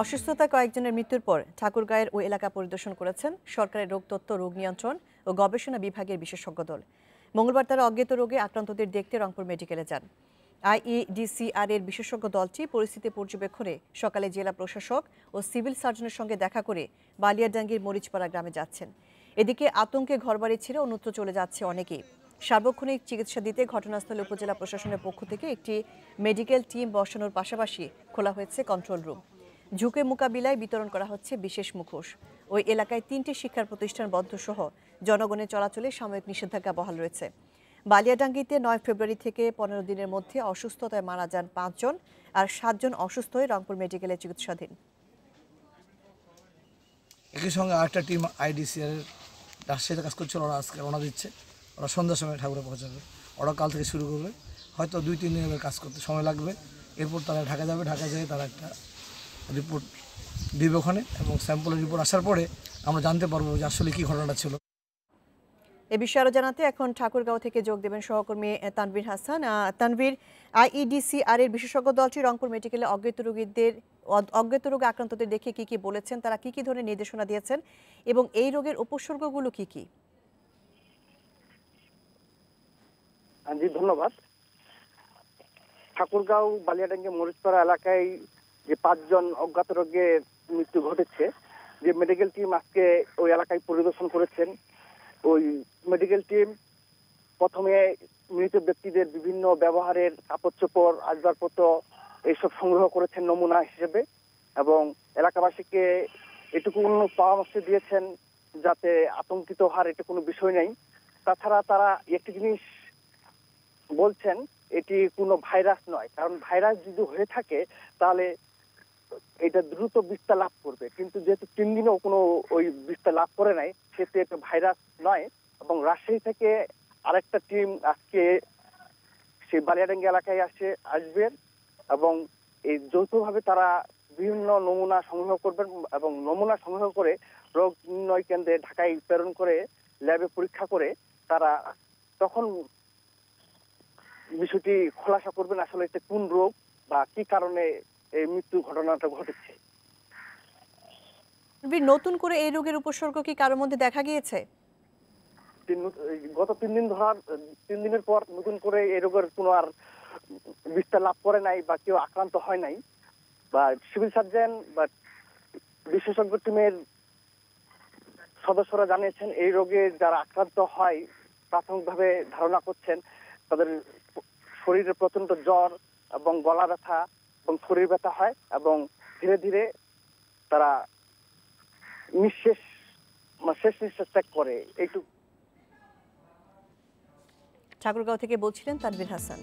অসুস্থতায় কয়েকজনের মৃত্যুর পর ঠাকুরগাঁয়ের ওই এলাকা পরিদর্শন করেছেন সরকারের রোগতত্ত্ব, রোগ নিয়ন্ত্রণ ও গবেষণা বিভাগের বিশেষজ্ঞ দল। মঙ্গলবার তারা অজ্ঞাত রোগে আক্রান্তদের দেখতে রংপুর মেডিকেলে যান। আইইডিসিআর এর বিশেষজ্ঞ দলটি পরিস্থিতি পর্যবেক্ষণে সকালে জেলা প্রশাসক ও সিভিল সার্জনের সঙ্গে দেখা করে বালিয়াডাঙ্গির মরিচপাড়া গ্রামে যাচ্ছেন। এদিকে আতঙ্কে ঘরবাড়ি ছেড়ে অন্যত্র চলে যাচ্ছে অনেকেই। সার্বক্ষণিক চিকিৎসা দিতে ঘটনাস্থলে উপজেলা প্রশাসনের পক্ষ থেকে একটি মেডিকেল টিম বসানোর পাশাপাশি খোলা হয়েছে কন্ট্রোল রুম। ঝুঁকি মোকাবিলায় বিতরণ করা হচ্ছে বিশেষ মুখোশ। ওই এলাকায় ৩টি শিক্ষা প্রতিষ্ঠান বন্ধ সহ জনগণের চলাচলে সাময়িক নিষেধাজ্ঞা বহাল রয়েছে। বালিয়াডাঙ্গিতে ৯ ফেব্রুয়ারি থেকে ১৫ দিনের মধ্যে অসুস্থতায় মারা যান ৫ জন, আর ৭ জন অসুস্থ হয়ে রংপুর মেডিকেলে চিকিৎসাধীন। একই সঙ্গে আরেকটা টিম আইডিসিআর এর রাজশাহীতে কাজ করছিল, ওরা আজকে রওনা দিচ্ছে। ওরা সন্ধ্যার সময় ঠাকুরে পৌঁছাবে। ওরা কাল থেকে শুরু করবে, হয়তো ২-৩ দিনের কাজ করতে সময় লাগবে। এরপর তারা ঢাকা যাবে, ঢাকা যেয়ে তারা একটা রিপোর্ট দিবে ওখানে, এবং স্যাম্পলের রিপোর্ট আসার পরে আমরা জানতে পারবো যে আসলে কী ঘটনাটা ছিল। এ বিষয়ে আরও জানাতে এখন ঠাকুরগাঁও থেকে যোগ দেবেন সহকর্মী তানভীর হাসান। তানভীর, আইইডিসিআর এর বিশেষজ্ঞ দলটি রংপুর মেডিকেলে অজ্ঞাত রোগে আক্রান্তদের দেখে কি কি বলেছেন, তারা কি কি ধরনের নির্দেশনা দিয়েছেন এবং এই রোগের উপসর্গগুলো কি কি? জি, ধন্যবাদ। ঠাকুরগাঁও বালিয়াডাঙ্গি মরিচপাড়া এলাকায় যে ৫ জন অজ্ঞাত রোগে মৃত্যু ঘটেছে, যে মেডিকেল টিম আজকে ওই এলাকায় পরিদর্শন করেছেন, ওই মেডিকেল টিম প্রথমে মৃত ব্যক্তিদের বিভিন্ন ব্যবহারের কাপড় চোপড়, আসবাবপত্র এইসব সংগ্রহ করেছেন নমুনা হিসেবে, এবং এলাকাবাসীকে এটুকু পরামর্শ দিয়েছেন যাতে আতঙ্কিত হওয়ার এটা কোনো বিষয় নেই। তাছাড়া তারা একটি জিনিস বলছেন, এটি কোনো ভাইরাস নয়, কারণ ভাইরাস যদি হয়ে থাকে তাহলে এটা দ্রুত বিস্তার লাভ করবে, কিন্তু যেহেতু ৩ দিনও কোনো ওই বিস্তার লাভ করে নাই, সেহেতু এটা ভাইরাস নয়। এবং রাজশাহী থেকে আরেকটা টিম আজকে সেই বালিয়াডাঙ্গি এলাকায় আসবে, এবং এই যৌথভাবে তারা বিভিন্ন নমুনা সংগ্রহ করবেন, এবং নমুনা সংগ্রহ করে রোগ নির্ণয় কেন্দ্রে ঢাকায় প্রেরণ করে ল্যাবে পরীক্ষা করে তারা তখন বিষয়টি খোলাসা করবেন আসলে এটা কোন রোগ বা কি কারণে এই মৃত্যু ঘটনাটা ঘটেছে। নতুন করে এই রোগের উপসর্গ কি কারোর মধ্যে দেখা গিয়েছে? গত ৩ দিনের পর নতুন করে এই রোগের কোনো আর বিস্তার লাভ করে নাই বা কেউ আক্রান্ত হয় নাই, বা সিভিল সার্জন বা বিশেষজ্ঞ টিমের সদস্যরা জানিয়েছেন এই রোগে যারা আক্রান্ত হয় প্রাথমিকভাবে ধারণা করছেন তাদের শরীরে প্রচন্ড জ্বর এবং গলা ব্যথা এবং শরীর ব্যথা হয়, এবং ধীরে ধীরে তারা শেষ নিঃশ্বাস ত্যাগ করে। এইটুকু। ঠাকুরগাঁও থেকে বলছিলেন তানভীর হাসান।